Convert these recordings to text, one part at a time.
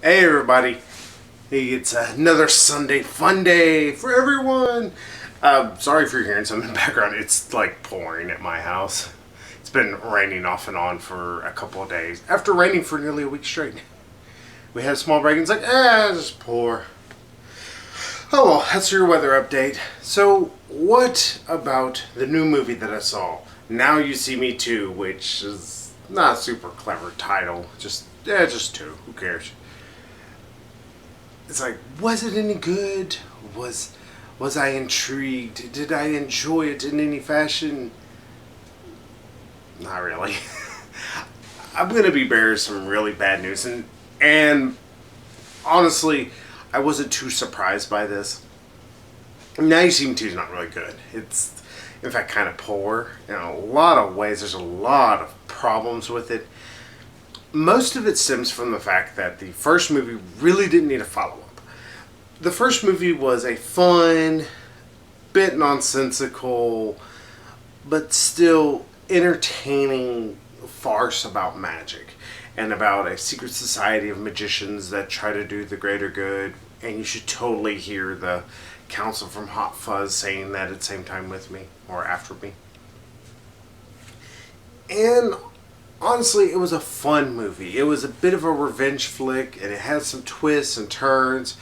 Hey everybody, hey, it's another Sunday Funday for everyone. Sorry if you're hearing some in the background. It's like pouring at my house. It's been raining off and on for a couple of days. After raining for nearly a week straight, we had a small break and it's like, just pour. Oh well, that's your weather update. So, what about the new movie that I saw? Now You See Me Too, which is not a super clever title. Just two. Who cares? It's like, was it any good? Was I intrigued? Did I enjoy it in any fashion? Not really. I'm gonna be bearing some really bad news, and honestly, I wasn't too surprised by this. Now You See Me Too is not really good. It's in fact kind of poor in a lot of ways. There's a lot of problems with it. Most of it stems from the fact that the first movie really didn't need a follow-up. The first movie was a fun, bit nonsensical, but still entertaining farce about magic and about a secret society of magicians that try to do the greater good. And you should totally hear the council from Hot Fuzz saying that at the same time with me or after me. And honestly, it was a fun movie. It was a bit of a revenge flick, and it had some twists and turns.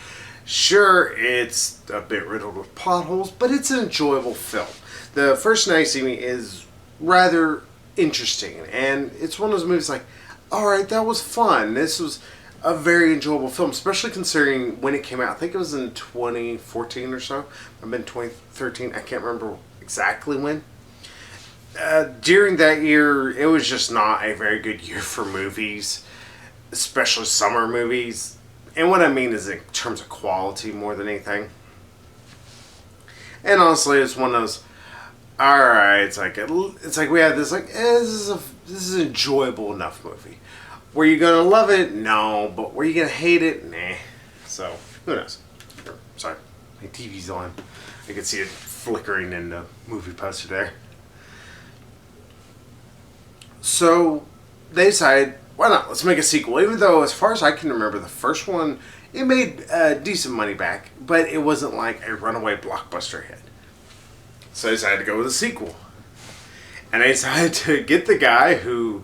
Sure, it's a bit riddled with plot holes, but it's an enjoyable film. The first Night You See Me is rather interesting, and it's one of those movies like, alright, that was fun. This was a very enjoyable film, especially considering when it came out. I think it was in 2014 or so. I've been 2013. I can't remember exactly when. During that year, it was just not a very good year for movies, especially summer movies. And what I mean is in terms of quality more than anything. And honestly, it's one of those. All right, it's like we had this this is an enjoyable enough movie. Were you gonna love it? No, but were you gonna hate it? Nah. So who knows? Sorry, my TV's on. I can see it flickering in the movie poster there. So they decided, why not? Let's make a sequel. Even though, as far as I can remember, the first one, it made decent money back, but it wasn't like a runaway blockbuster hit. So they decided to go with a sequel. And they decided to get the guy who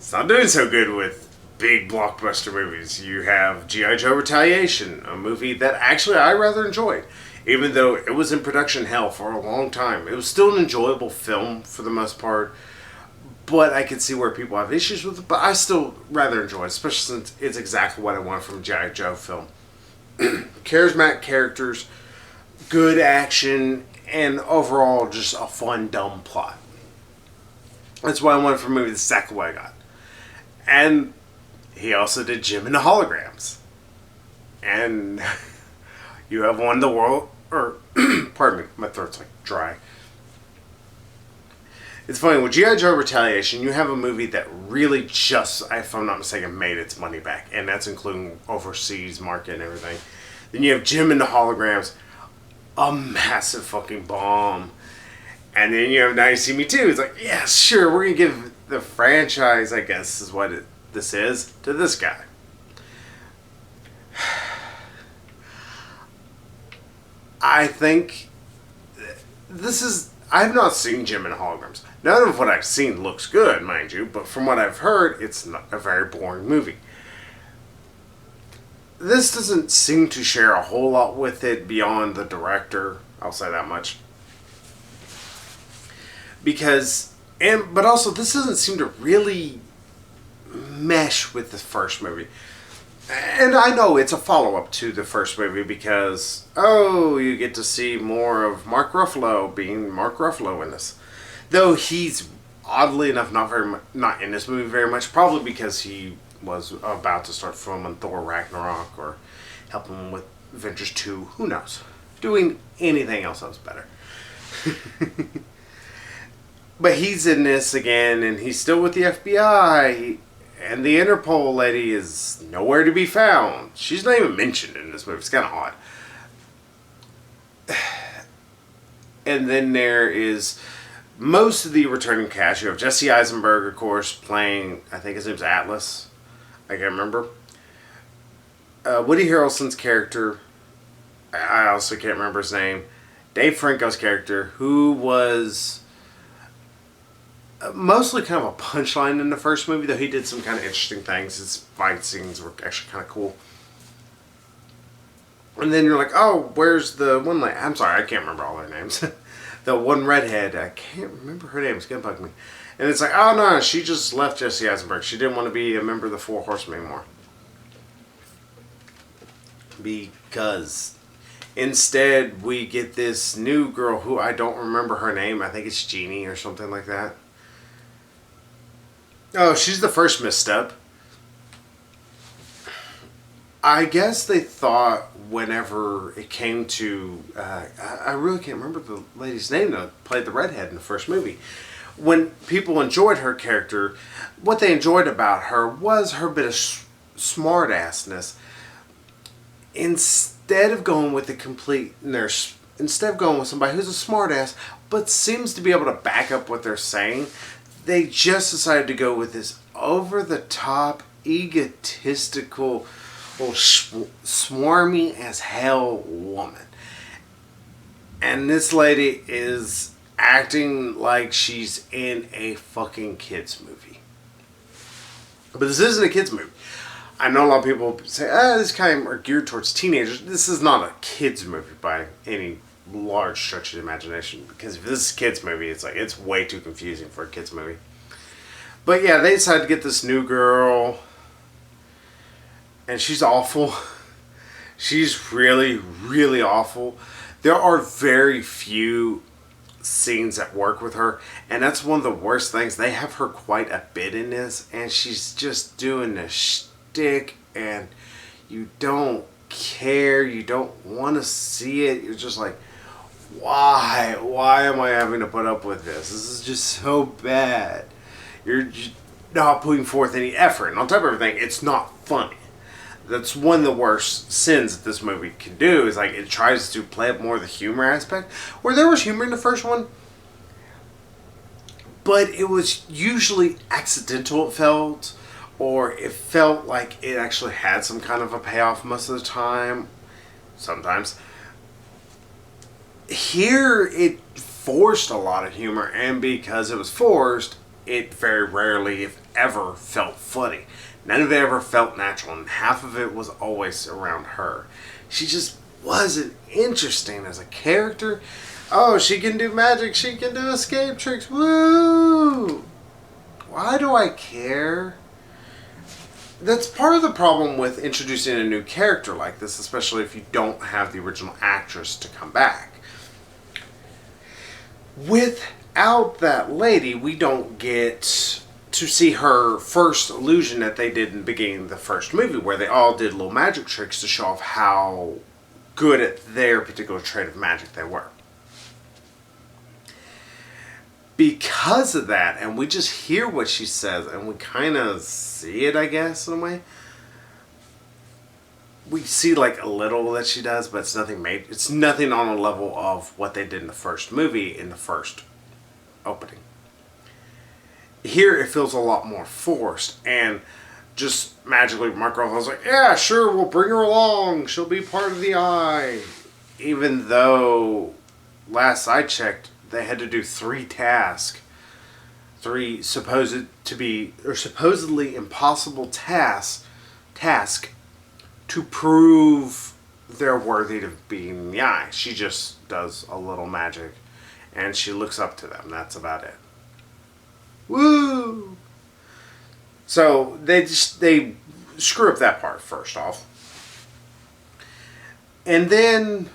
is not doing so good with big blockbuster movies. You have G.I. Joe Retaliation, a movie that actually I rather enjoyed. Even though it was in production hell for a long time. It was still an enjoyable film for the most part. But I can see where people have issues with it. But I still rather enjoy it, especially since it's exactly what I want from a G.I. Joe film. Charismatic characters, good action, and overall just a fun, dumb plot. That's what I wanted from a movie. That's exactly what I got. And he also did Jim and the Holograms. And you have won the world, or, pardon me, my throat's like dry. It's funny, with G.I. Joe Retaliation, you have a movie that really just, if I'm not mistaken, made its money back. And that's including overseas market and everything. Then you have Jim and the Holograms, a massive fucking bomb. And then you have Now You See Me Too. It's like, yeah, sure, we're going to give the franchise, I guess is what this is, to this guy. I think this is... I've not seen Jim and the Holograms. None of what I've seen looks good, mind you, but from what I've heard, it's not a very boring movie. This doesn't seem to share a whole lot with it beyond the director, I'll say that much. But also, this doesn't seem to really mesh with the first movie. And I know it's a follow-up to the first movie because, you get to see more of Mark Ruffalo being Mark Ruffalo in this. Though he's, oddly enough, not in this movie very much, probably because he was about to start filming Thor Ragnarok or helping with Avengers 2, who knows. Doing anything else that was better. But he's in this again, and he's still with the FBI. And the Interpol lady is nowhere to be found. She's not even mentioned in this movie. It's kind of odd. And then there is most of the returning cast. You have Jesse Eisenberg, of course, playing, I think his name's Atlas. I can't remember. Woody Harrelson's character, I also can't remember his name. Dave Franco's character, who was mostly kind of a punchline in the first movie, though he did some kind of interesting things. His fight scenes were actually kind of cool. And then you're like, oh, where's the one lady? I'm sorry, I can't remember all their names. The one redhead, I can't remember her name. It's going to bug me. And it's like, oh, no, she just left Jesse Eisenberg. She didn't want to be a member of the Four Horsemen anymore. Because instead, we get this new girl who I don't remember her name. I think it's Jeannie or something like that. Oh, she's the first misstep. I guess they thought whenever it came to... I really can't remember the lady's name that played the redhead in the first movie. When people enjoyed her character, what they enjoyed about her was her bit of smart-assness. Instead of going with the complete nurse, instead of going with somebody who's a smartass but seems to be able to back up what they're saying, they just decided to go with this over-the-top, egotistical, swarmy as hell woman. And this lady is acting like she's in a fucking kids movie. But this isn't a kids movie. I know a lot of people say, this kind of are geared towards teenagers. This is not a kids movie by any large stretch of the imagination. Because if this is a kids movie, it's like, it's way too confusing for a kids movie. But yeah, they decided to get this new girl. And she's awful. She's really, really awful. There are very few scenes that work with her, and that's one of the worst things. They have her quite a bit in this, and she's just doing the shtick, and you don't care, you don't want to see it. You're just like, why am I having to put up with this? This is just so bad. You're just not putting forth any effort, and on top of everything, it's not funny. That's one of the worst sins that this movie can do, is like it tries to play up more of the humor aspect, where there was humor in the first one, but it was usually accidental, it felt, or it felt like it actually had some kind of a payoff most of the time, sometimes. Here, it forced a lot of humor, and because it was forced, it very rarely, if ever, felt funny. None of it ever felt natural, and half of it was always around her. She just wasn't interesting as a character. Oh, she can do magic, she can do escape tricks, woo! Why do I care? That's part of the problem with introducing a new character like this, especially if you don't have the original actress to come back. Without that lady, we don't get to see her first illusion that they did in the beginning of the first movie, where they all did little magic tricks to show off how good at their particular trait of magic they were. Because of that, and we just hear what she says, and we kind of see it, I guess, in a way. We see like a little that she does, but it's nothing made. It's nothing on a level of what they did in the first movie, in the first opening. Here it feels a lot more forced, and just magically Mark Ruffalo's like, yeah, sure, we'll bring her along, she'll be part of the Eye. Even though, last I checked, they had to do 3 tasks. 3 supposedly impossible task to prove they're worthy of being the Eye. She just does a little magic, and she looks up to them. That's about it. Woo! So they screw up that part first off. And then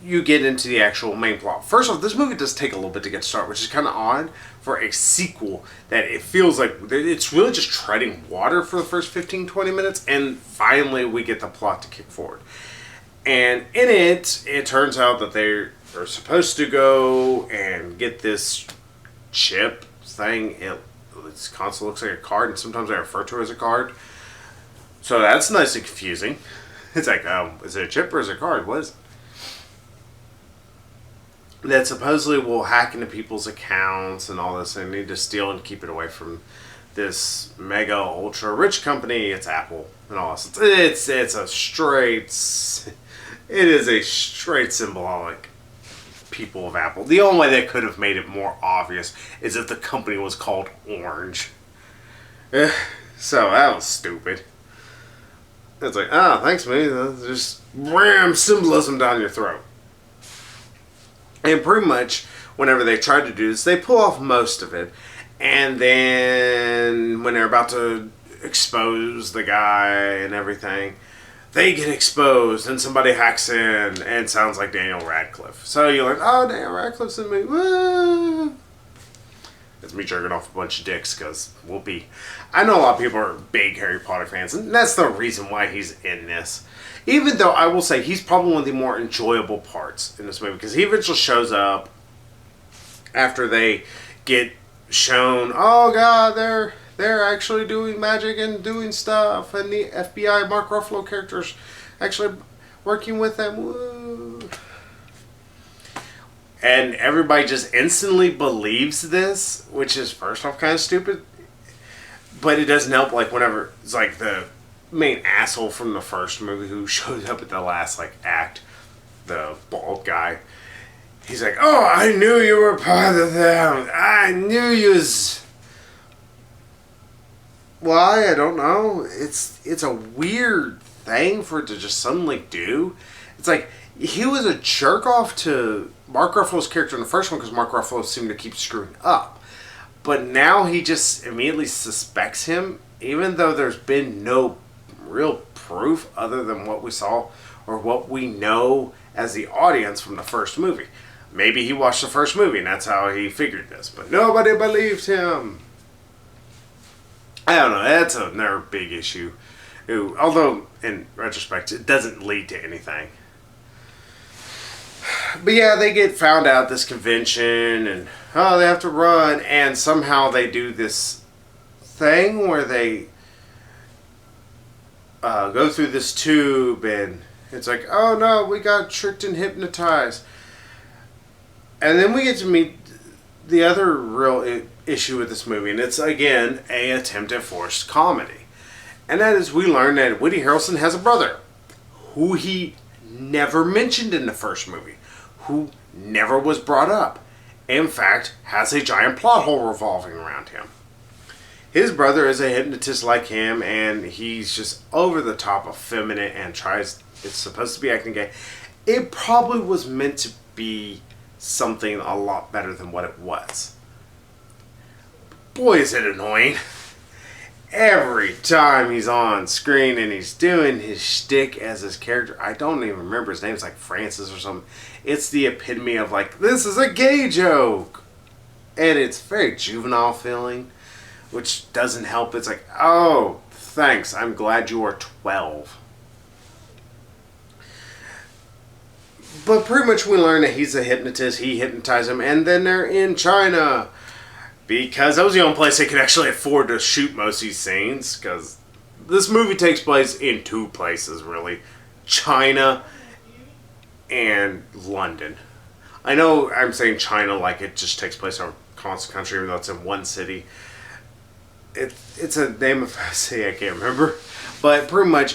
you get into the actual main plot. First off, this movie does take a little bit to get started, which is kind of odd for a sequel that it feels like it's really just treading water for the first 15-20 minutes, and finally we get the plot to kick forward. And in it turns out that they are supposed to go and get this chip thing. Its console looks like a card, and sometimes I refer to it as a card. So that's nice and confusing. It's like, is it a chip or is it a card? What is it? That supposedly will hack into people's accounts and all this, and need to steal and keep it away from this mega ultra rich company. It's Apple and all this. It's a straight. It is a straight symbolic people of Apple. The only way they could have made it more obvious is if the company was called Orange. So that was stupid. It's like, ah, thanks, man. Just ram symbolism down your throat. And pretty much, whenever they try to do this, they pull off most of it. And then, when they're about to expose the guy and everything, they get exposed and somebody hacks in and sounds like Daniel Radcliffe. So you're like, oh, Daniel Radcliffe's in me. Woo! It's me jerking off a bunch of dicks because whoopee. I know a lot of people are big Harry Potter fans, and that's the reason why he's in this. Even though I will say he's probably one of the more enjoyable parts in this movie because he eventually shows up after they get shown, oh god, they're actually doing magic and doing stuff, and the FBI Mark Ruffalo character's actually working with them. Woo. And everybody just instantly believes this, which is first off kind of stupid. But it doesn't help, like, whenever it's like the main asshole from the first movie who shows up at the last, like, act, the bald guy. He's like, oh, I knew you were part of them. I knew you was... Why? I don't know. It's a weird thing for it to just suddenly do. It's like, he was a jerk off to Mark Ruffalo's character in the first one because Mark Ruffalo seemed to keep screwing up. But now he just immediately suspects him, even though there's been no real proof other than what we saw or what we know as the audience from the first movie. Maybe he watched the first movie and that's how he figured this, but nobody believed him. I don't know, that's another big issue. Although, in retrospect, it doesn't lead to anything. But yeah, they get found out at this convention and, oh, they have to run, and somehow they do this thing where they go through this tube and it's like, oh no, we got tricked and hypnotized. And then we get to meet the other real issue with this movie, and it's again a attempt at forced comedy. And that is, we learn that Woody Harrelson has a brother who he never mentioned in the first movie, who never was brought up. In fact, has a giant plot hole revolving around him. His brother is a hypnotist like him, and he's just over the top effeminate and tries, it's supposed to be acting gay. It probably was meant to be something a lot better than what it was. Boy, is it annoying. Every time he's on screen and he's doing his shtick as his character, I don't even remember his name, it's like Francis or something. It's the epitome of like, this is a gay joke. And it's very juvenile feeling, which doesn't help. It's like, oh, thanks, I'm glad you are 12. But pretty much we learn that he's a hypnotist, he hypnotized him, and then they're in China. Because that was the only place they could actually afford to shoot most of these scenes. Because this movie takes place in two places, really. China and London. I know I'm saying China like it just takes place in a constant country, even though it's in one city. It's a name of a city I can't remember. But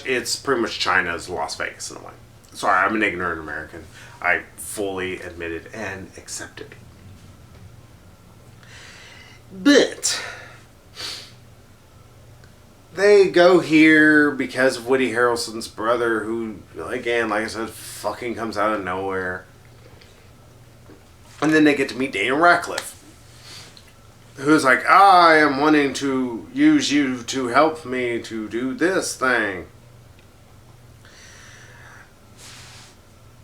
it's pretty much China's Las Vegas in a way. Sorry, I'm an ignorant American. I fully admit it and accept it. But they go here because of Woody Harrelson's brother, who, again, like I said, fucking comes out of nowhere. And then they get to meet Daniel Radcliffe, who's like, I am wanting to use you to help me to do this thing.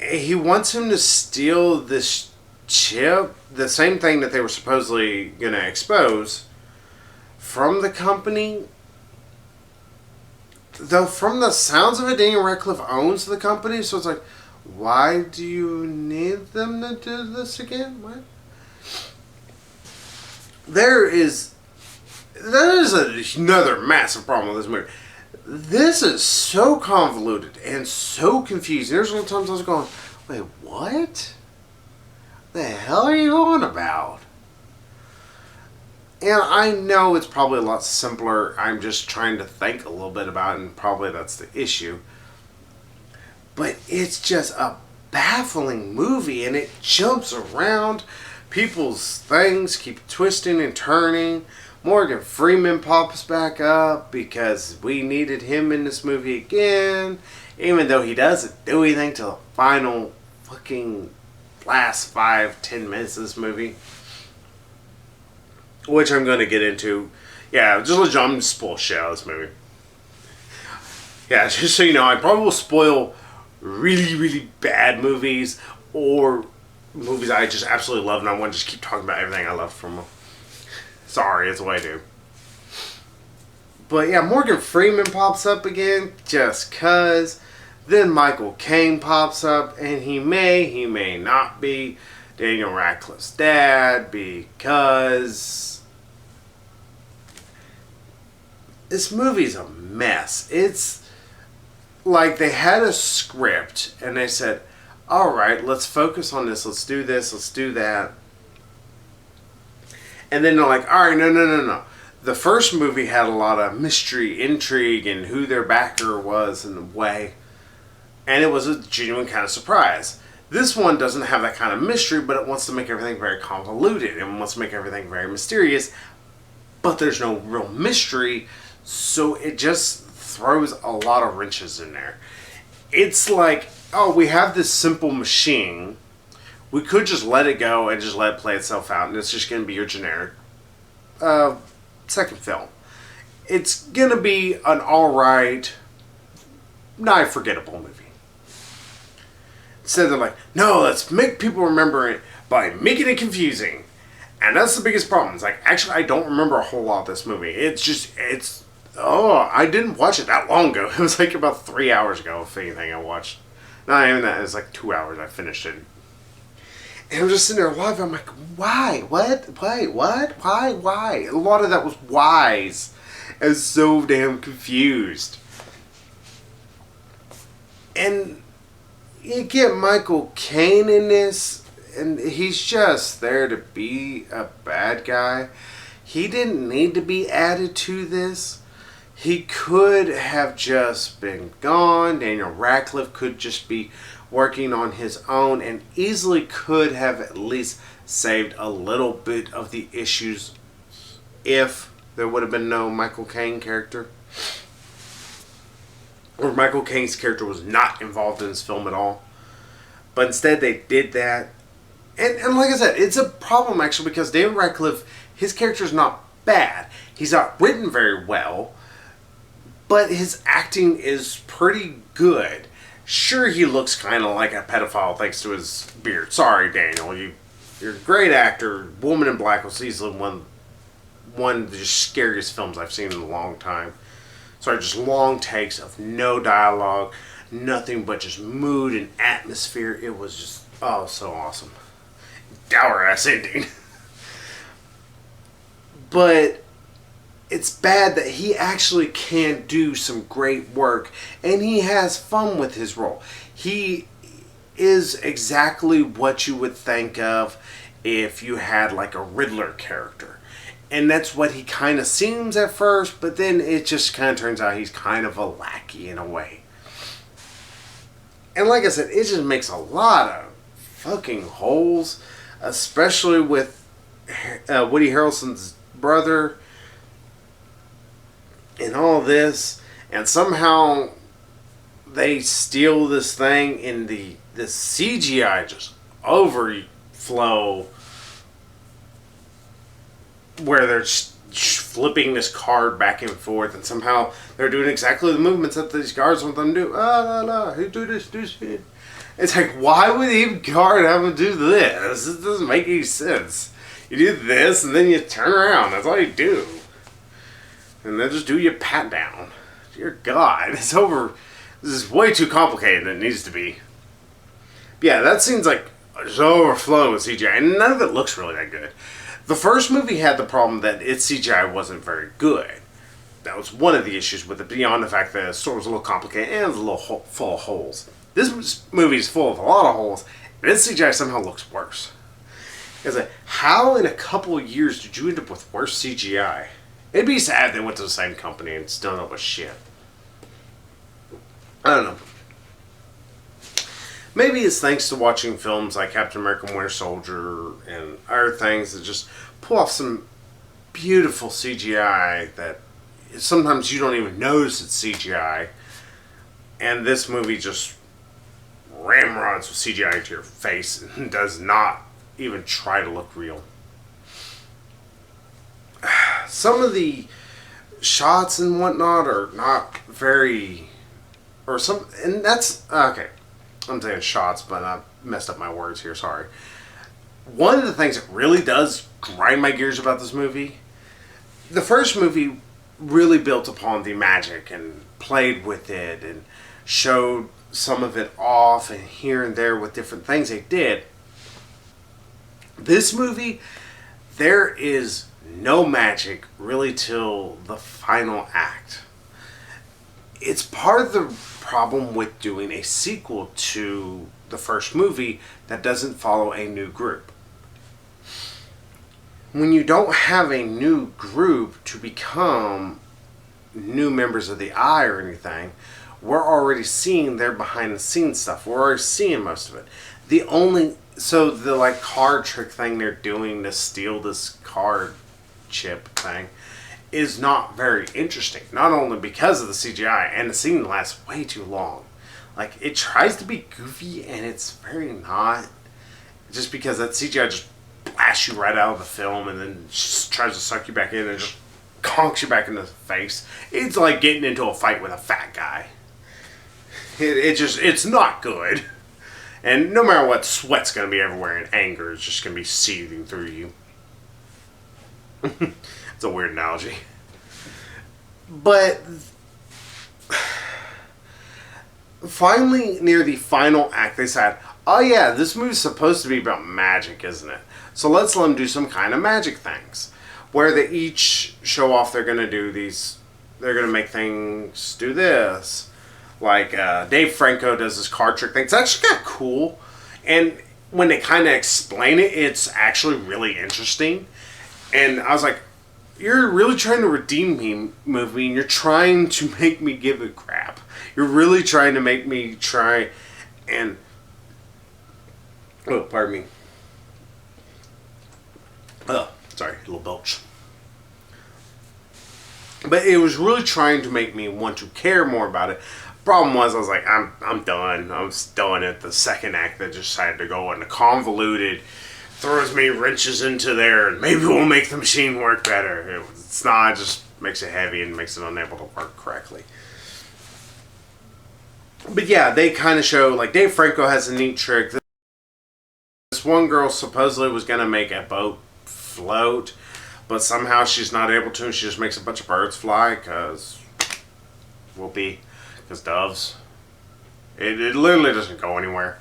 He wants him to steal this chip, the same thing that they were supposedly going to expose, from the company. Though from the sounds of it, Daniel Radcliffe owns the company, so it's like, why do you need them to do this again? What? There is another massive problem with this movie. This is so convoluted and so confusing. There's a lot of times I was going, wait, what? The hell are you on about? And I know it's probably a lot simpler. I'm just trying to think a little bit about it, and probably that's the issue. But it's just a baffling movie, and it jumps around. People's things keep twisting and turning. Morgan Freeman pops back up because we needed him in this movie again, even though he doesn't do anything till the final fucking last 5-10 minutes of this movie, which I'm going to get into. Yeah, just let I'm just spoil shit out of this movie. Yeah, just so you know, I probably will spoil really, really bad movies or movies I just absolutely love, and I want to just keep talking about everything I love from them. Sorry, it's the way I do. But yeah, Morgan Freeman pops up again just cuz. Then Michael Caine pops up, and he may not be Daniel Radcliffe's dad because this movie's a mess. It's like they had a script and they said, alright, let's focus on this, let's do this, let's do that. And then they're like, alright, no. The first movie had a lot of mystery, intrigue, and who their backer was in a way. And it was a genuine kind of surprise. This one doesn't have that kind of mystery, but it wants to make everything very convoluted and wants to make everything very mysterious. But there's no real mystery, so it just throws a lot of wrenches in there. It's like, oh, we have this simple machine. We could just let it go and just let it play itself out, and it's just going to be your generic second film. It's going to be an alright, not forgettable movie. Instead they're like, no, let's make people remember it by making it confusing. And that's the biggest problem. It's like, actually, I don't remember a whole lot of this movie. I didn't watch it that long ago. It was like about 3 hours ago, if anything, I watched. Not even that, it was like 2 hours I finished it. And I'm just sitting there live, I'm like, why? What? Wait, what? Why? A lot of that was whys. I was so damn confused. And you get Michael Caine in this, and he's just there to be a bad guy. He didn't need to be added to this. He could have just been gone. Daniel Radcliffe could just be working on his own and easily could have at least saved a little bit of the issues if there would have been no Michael Caine character. Or Michael Caine's character was not involved in this film at all. But instead they did that. And like I said, it's a problem actually because Daniel Radcliffe, his character is not bad. He's not written very well, but his acting is pretty good. Sure, he looks kind of like a pedophile thanks to his beard. Sorry, Daniel. You're a great actor. Woman in Black was easily one of the scariest films I've seen in a long time. Sorry, just long takes of no dialogue, nothing but just mood and atmosphere. It was just, oh, so awesome. Dour ass ending. But it's bad that he actually can do some great work and he has fun with his role. He is exactly what you would think of if you had like a Riddler character. And that's what he kind of seems at first, but then it just kind of turns out he's kind of a lackey in a way. And like I said, it just makes a lot of fucking holes, especially with Woody Harrelson's brother and all this, and somehow they steal this thing in the CGI just overflow where they're flipping this card back and forth, and somehow they're doing exactly the movements that these guards want them to do. Who do this? It's like, why would the guard have them do this? This doesn't make any sense. You do this, and then you turn around. That's all you do. And then just do your pat down. Dear God, it's over. This is way too complicated than it needs to be. But yeah, that seems like it's overflowing with CGI, and none of it looks really that good. The first movie had the problem that its CGI wasn't very good. That was one of the issues with it, beyond the fact that the story was a little complicated and it was a little full of holes. This movie is full of a lot of holes, and its CGI somehow looks worse. It's like, how in a couple of years did you end up with worse CGI? It'd be sad they went to the same company and still up with shit. I don't know. Maybe it's thanks to watching films like Captain America Winter Soldier and other things that just pull off some beautiful CGI that sometimes you don't even notice it's CGI. And this movie just ramrods with CGI into your face and does not even try to look real. Some of the shots and whatnot are not very... Or some... And that's... Okay. I'm saying shots, but I messed up my words here, sorry. One of the things that really does grind my gears about this movie, the first movie really built upon the magic and played with it and showed some of it off and here and there with different things they did. This movie, there is no magic really till the final act. It's part of the problem with doing a sequel to the first movie that doesn't follow a new group. When you don't have a new group to become new members of the Eye or anything, we're already seeing their behind the scenes stuff. We're already seeing most of it. So the like card trick thing they're doing to steal this card chip thing is not very interesting. Not only because of the CGI, and the scene lasts way too long. Like, it tries to be goofy, and it's very not. Just because that CGI just blasts you right out of the film, and then just tries to suck you back in, and just conks you back in the face. It's like getting into a fight with a fat guy. It's not good. And no matter what, sweat's going to be everywhere, and anger is just going to be seething through you. It's a weird analogy. But finally, near the final act, they said, oh yeah, this movie's supposed to be about magic, isn't it? So let's let them do some kind of magic things. Where they each show off they're going to do these, they're going to make things do this. Like Dave Franco does this card trick thing. It's actually kind of cool. And when they kind of explain it, it's actually really interesting. And I was like, you're really trying to redeem me, movie, and you're trying to make me give a crap. You're really trying to make me try and... Oh, pardon me. Oh, sorry, a little belch. But it was really trying to make me want to care more about it. Problem was, I was like, I'm done. I was done at the second act that just decided to go into convoluted... throws me wrenches into there, and maybe we'll make the machine work better. It's not, it just makes it heavy and makes it unable to work correctly. But yeah, they kind of show, like, Dave Franco has a neat trick. This one girl supposedly was going to make a boat float, but somehow she's not able to, and she just makes a bunch of birds fly, because doves. It literally doesn't go anywhere.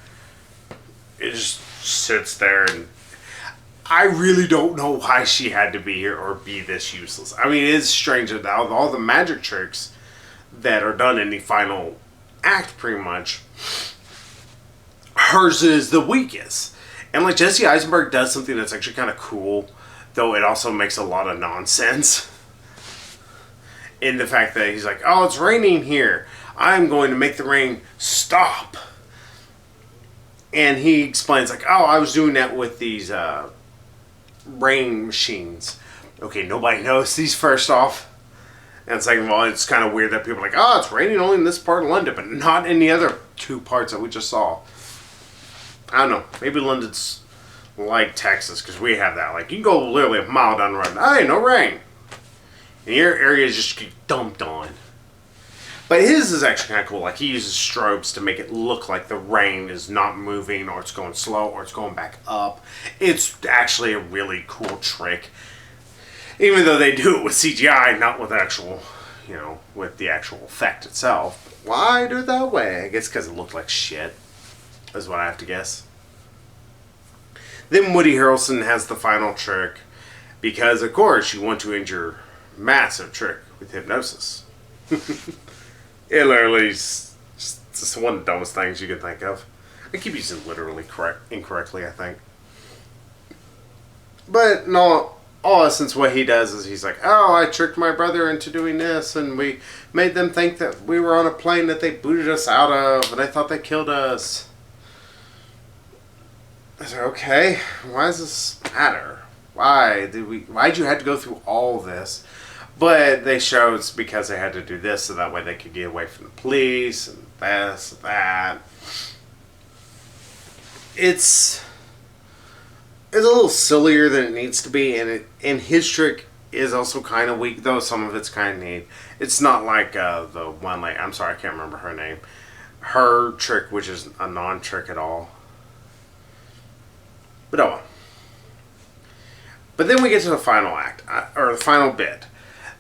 It just sits there, and I really don't know why she had to be here or be this useless. I mean, it is strange that all the magic tricks that are done in the final act, pretty much, hers is the weakest. And like Jesse Eisenberg does something that's actually kind of cool, though it also makes a lot of nonsense. In the fact that he's like, oh, it's raining here. I'm going to make the rain stop. And he explains like, oh, I was doing that with these rain machines. Okay, nobody knows these, first off. And second of all, it's kind of weird that people are like, oh, it's raining only in this part of London, but not in the other two parts that we just saw. I don't know. Maybe London's like Texas, because we have that. Like, you can go literally a mile down the road, hey, no rain. And your areas just get dumped on. But his is actually kind of cool. Like, he uses strobes to make it look like the rain is not moving, or it's going slow, or it's going back up. It's actually a really cool trick. Even though they do it with CGI, not with actual, with the actual effect itself. Why do it that way? I guess because it looked like shit, is what I have to guess. Then Woody Harrelson has the final trick, because, of course, you want to end your massive trick with hypnosis. It literally is just one of the dumbest things you can think of. I keep using literally incorrectly, I think. But in all essence, what he does is he's like, oh, I tricked my brother into doing this, and we made them think that we were on a plane that they booted us out of, and I thought they killed us. I said, okay, why does this matter? Why'd you have to go through all this? But they show it's because they had to do this so that way they could get away from the police and this, that. It's a little sillier than it needs to be, and his trick is also kind of weak, though some of it's kind of neat. It's not like the one lady, I'm sorry, I can't remember her name. Her trick, which is a non-trick at all. But oh well. But then we get to the final act, or the final bit.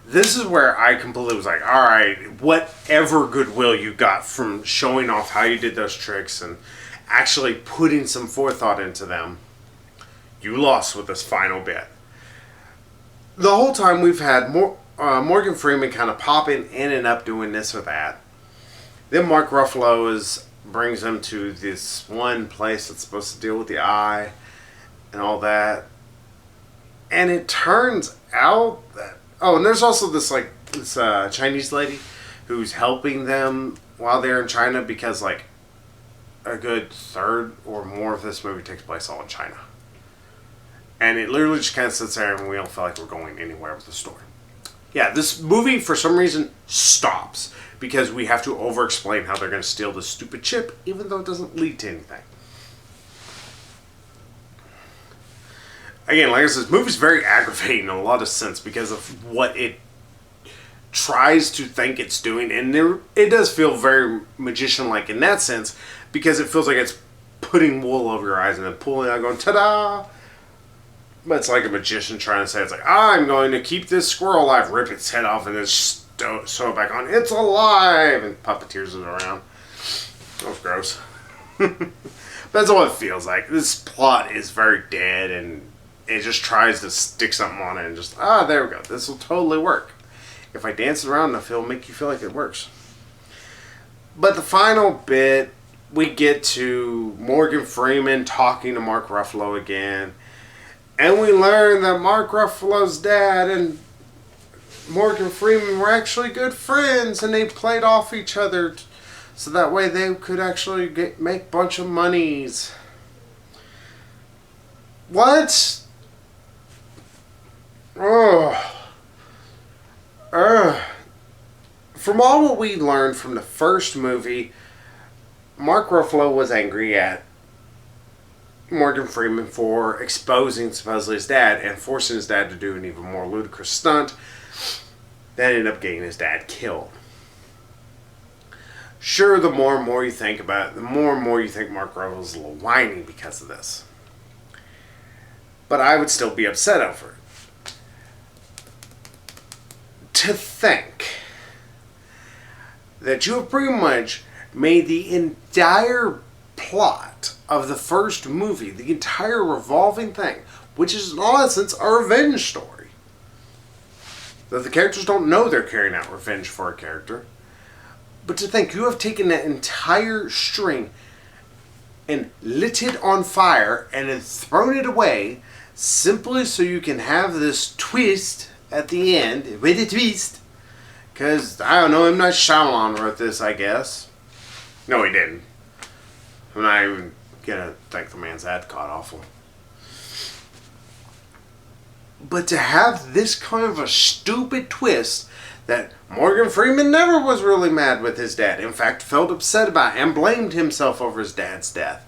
This is where I completely was like, alright, whatever goodwill you got from showing off how you did those tricks and actually putting some forethought into them, you lost with this final bit. The whole time we've had Morgan Freeman kind of popping in and up doing this or that. Then Mark Ruffalo brings him to this one place that's supposed to deal with the eye and all that. And it turns out that... Oh, and there's also this Chinese lady who's helping them while they're in China because like a good third or more of this movie takes place all in China. And it literally just kind of sits there and we don't feel like we're going anywhere with the story. Yeah, this movie for some reason stops because we have to over-explain how they're going to steal this stupid chip even though it doesn't lead to anything. Again, like I said, this movie's very aggravating in a lot of sense because of what it tries to think it's doing. And it does feel very magician-like in that sense because it feels like it's putting wool over your eyes and then pulling out going, ta-da! But it's like a magician trying to say, it's like, I'm going to keep this squirrel alive, rip its head off, and then sew it back on. It's alive! And puppeteers it around. That was gross. That's what it feels like. This plot is very dead and it just tries to stick something on it and just, there we go. This will totally work. If I dance it around enough, it'll make you feel like it works. But the final bit, we get to Morgan Freeman talking to Mark Ruffalo again. And we learn that Mark Ruffalo's dad and Morgan Freeman were actually good friends. And they played off each other so that way they could actually make a bunch of monies. What? From all what we learned from the first movie, Mark Ruffalo was angry at Morgan Freeman for exposing supposedly his dad and forcing his dad to do an even more ludicrous stunt that ended up getting his dad killed. Sure, the more and more you think about it, the more and more you think Mark Ruffalo's a little whiny because of this. But I would still be upset over it. To think that you have pretty much made the entire plot of the first movie, the entire revolving thing, which is in all essence a revenge story. That the characters don't know they're carrying out revenge for a character. But to think you have taken that entire string and lit it on fire and then thrown it away simply so you can have this twist at the end, with a twist. Because, I don't know, M. Night Shyamalan wrote this, I guess. No, he didn't. I'm not even gonna think the man's that god-awful. But to have this kind of a stupid twist that Morgan Freeman never was really mad with his dad. In fact, felt upset about and blamed himself over his dad's death.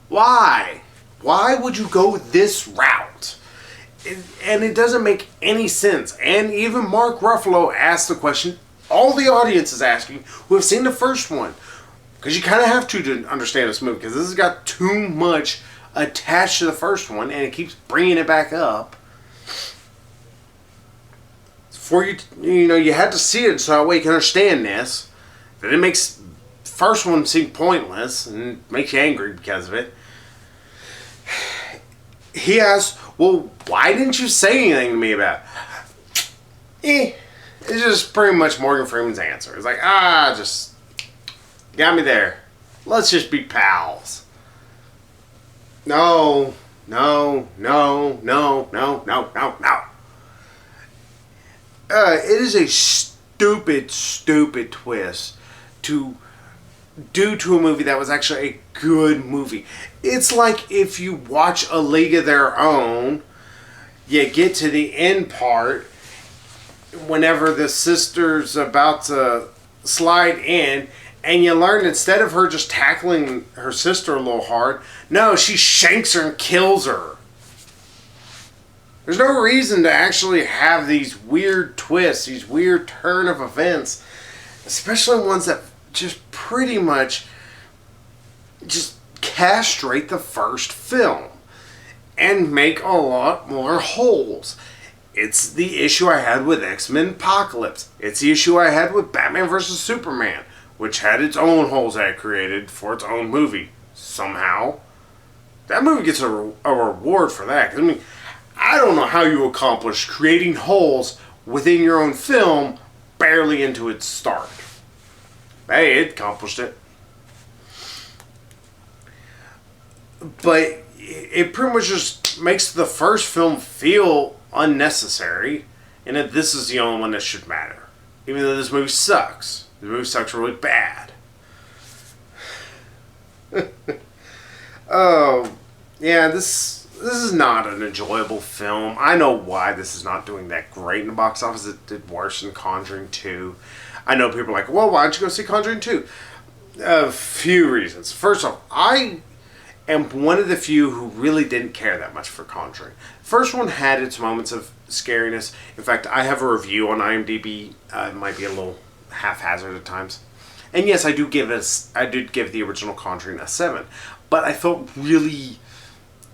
Why? Why would you go this route? And it doesn't make any sense. And even Mark Ruffalo asked the question all the audience is asking who have seen the first one. Because you kind of have to understand this movie. Because this has got too much attached to the first one. And it keeps bringing it back up. For you had to see it so that way you can understand this. That it makes the first one seem pointless. And makes you angry because of it. He asked, well, why didn't you say anything to me about it? It's just pretty much Morgan Freeman's answer. It's like, just got me there. Let's just be pals. No, no, no, no, no, no, no, no. It is a stupid, stupid twist to do to a movie that was actually a good movie. It's like if you watch A League of Their Own, you get to the end part whenever the sister's about to slide in, and you learn instead of her just tackling her sister a little hard, no, she shanks her and kills her. There's no reason to actually have these weird twists, these weird turn of events, especially ones that just pretty much just castrate the first film and make a lot more holes. It's the issue I had with X-Men Apocalypse. It's the issue I had with Batman vs. Superman, which had its own holes that it created for its own movie. Somehow. That movie gets a reward for that. I mean, I don't know how you accomplish creating holes within your own film barely into its start. Hey, it accomplished it. But it pretty much just makes the first film feel unnecessary, and that this is the only one that should matter. Even though this movie sucks. The movie sucks really bad. Oh, yeah, this is not an enjoyable film. I know why this is not doing that great in the box office. It did worse than Conjuring 2. I know people are like, well, why don't you go see Conjuring 2? A few reasons. First off, I am one of the few who really didn't care that much for Conjuring. First one had its moments of scariness. In fact, I have a review on IMDb. It might be a little haphazard at times. And yes, I did give the original Conjuring a 7. But I felt really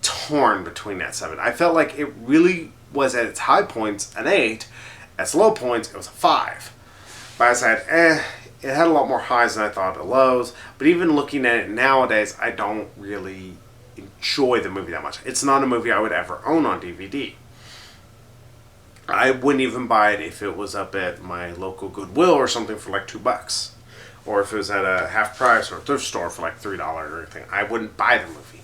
torn between that 7. I felt like it really was at its high points an 8. At its low points, it was a 5. But I said, it had a lot more highs than I thought it lows. But even looking at it nowadays, I don't really enjoy the movie that much. It's not a movie I would ever own on DVD. I wouldn't even buy it if it was up at my local Goodwill or something for like $2. Or if it was at a half price or a thrift store for like $3 or anything. I wouldn't buy the movie.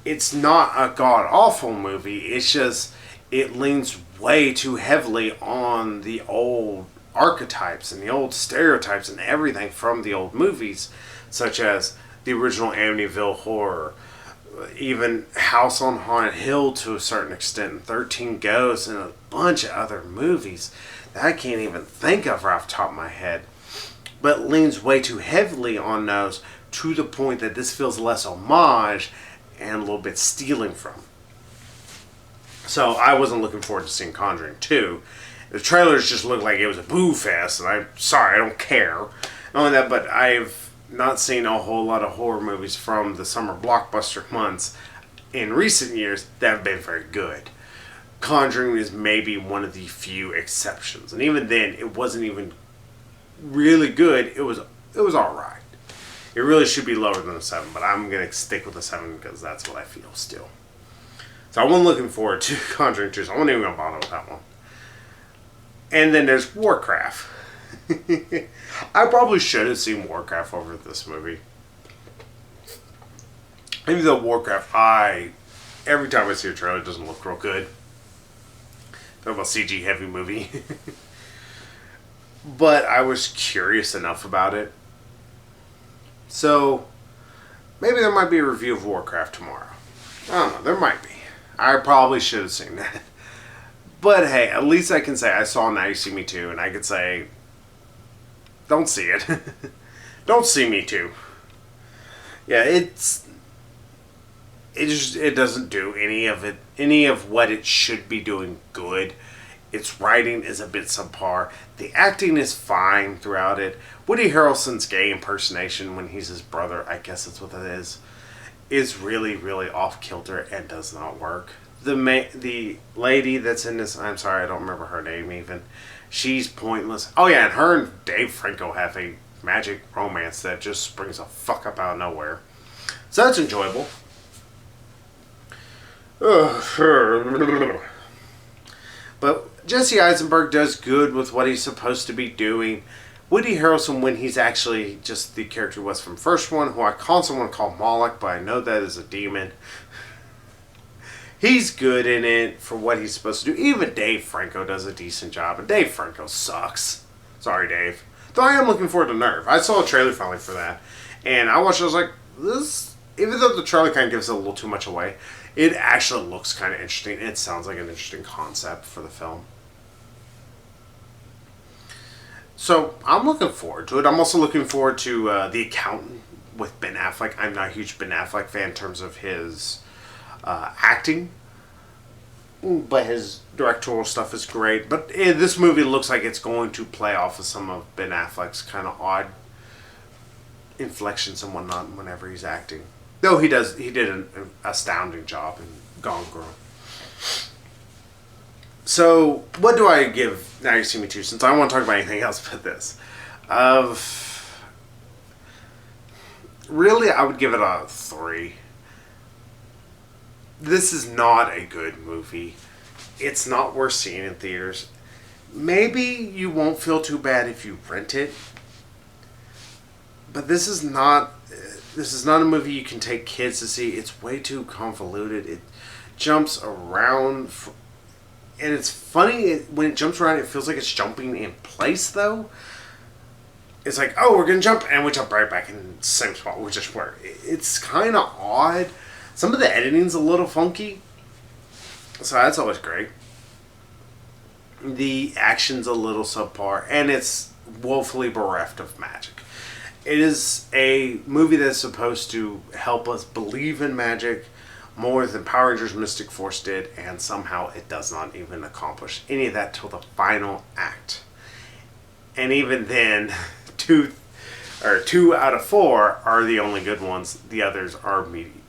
It's not a god-awful movie. It's just, it leans way too heavily on the old archetypes and the old stereotypes and everything from the old movies, such as the original Amityville Horror, even House on Haunted Hill to a certain extent, and 13 Ghosts, and a bunch of other movies that I can't even think of right off the top of my head, but leans way too heavily on those to the point that this feels less homage and a little bit stealing from. So I wasn't looking forward to seeing Conjuring 2. The trailers just looked like it was a boo fest, and I'm sorry, I don't care. Not only that, but I've not seen a whole lot of horror movies from the summer blockbuster months in recent years that have been very good. Conjuring is maybe one of the few exceptions, and even then, it wasn't even really good. It was alright. It really should be lower than a 7, but I'm going to stick with a 7 because that's what I feel still. So I wasn't looking forward to Conjuring 2, so I wasn't even going to bother with that one. And then there's Warcraft. I probably should have seen Warcraft over this movie. Even though Warcraft, every time I see a trailer, it doesn't look real good. Talk about CG heavy movie. But I was curious enough about it. So, maybe there might be a review of Warcraft tomorrow. I don't know, there might be. I probably should have seen that. But hey, at least I can say I saw Now You See Me Too, and I could say, don't see it. Don't see me too. Yeah, it doesn't do any of what it should be doing good. Its writing is a bit subpar. The acting is fine throughout it. Woody Harrelson's gay impersonation when he's his brother, I guess that's what that is really, really off-kilter and does not work. The lady that's in this, I'm sorry, I don't remember her name even. She's pointless. Oh yeah, and her and Dave Franco have a magic romance that just springs the fuck up out of nowhere. So that's enjoyable. But Jesse Eisenberg does good with what he's supposed to be doing Woody Harrelson, when he's actually just the character he was from first one, who I constantly want to call Moloch, but I know that is a demon. He's good in it for what he's supposed to do. Even Dave Franco does a decent job, and Dave Franco sucks. Sorry, Dave. Though I am looking forward to Nerve. I saw a trailer finally for that, and I watched it, I was like, this, even though the trailer kind of gives it a little too much away, it actually looks kind of interesting, and it sounds like an interesting concept for the film. So, I'm looking forward to it. I'm also looking forward to The Accountant with Ben Affleck. I'm not a huge Ben Affleck fan in terms of his acting, but his directorial stuff is great. But this movie looks like it's going to play off of some of Ben Affleck's kind of odd inflections and whatnot whenever he's acting. Though he did an astounding job in Gone Girl. So, what do I give Now You See Me Too? Since I don't want to talk about anything else but this. Really, I would give it a 3. This is not a good movie. It's not worth seeing in theaters. Maybe you won't feel too bad if you rent it. But this is not a movie you can take kids to see. It's way too convoluted. It jumps around. And it's funny, when it jumps around, it feels like it's jumping in place, though. It's like, oh, we're going to jump, and we jump right back in the same spot we just were. It's kind of odd. Some of the editing's a little funky, so that's always great. The action's a little subpar, and it's woefully bereft of magic. It is a movie that's supposed to help us believe in magic more than Power Rangers Mystic Force did, and somehow it does not even accomplish any of that till the final act. And even then, two out of 4 are the only good ones. The others are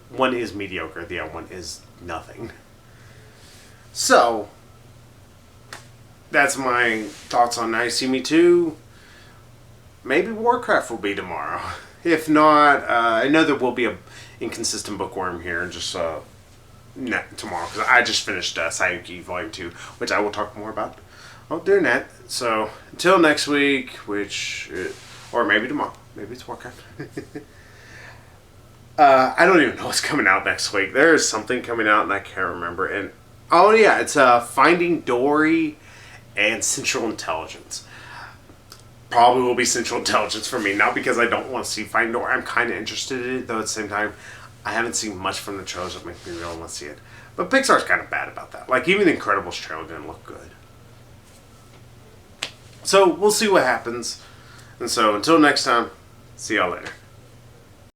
one is mediocre, the other one is nothing. So, that's my thoughts on Now You See Me Too. Maybe Warcraft will be tomorrow. If not, I know there will be a inconsistent bookworm here just tomorrow, because I just finished Sayuki Volume 2, which I will talk more about during that. So, until next week, or maybe tomorrow. Maybe it's Warcraft. I don't even know what's coming out next week. There is something coming out and I can't remember. And oh yeah, it's Finding Dory and Central Intelligence. Probably will be Central Intelligence for me. Not because I don't want to see Finding Dory. I'm kind of interested in it, though at the same time, I haven't seen much from the trailers that make me really want to see it. But Pixar's kind of bad about that. Like, even the Incredibles trailer didn't look good. So, we'll see what happens. And so, until next time, see y'all later.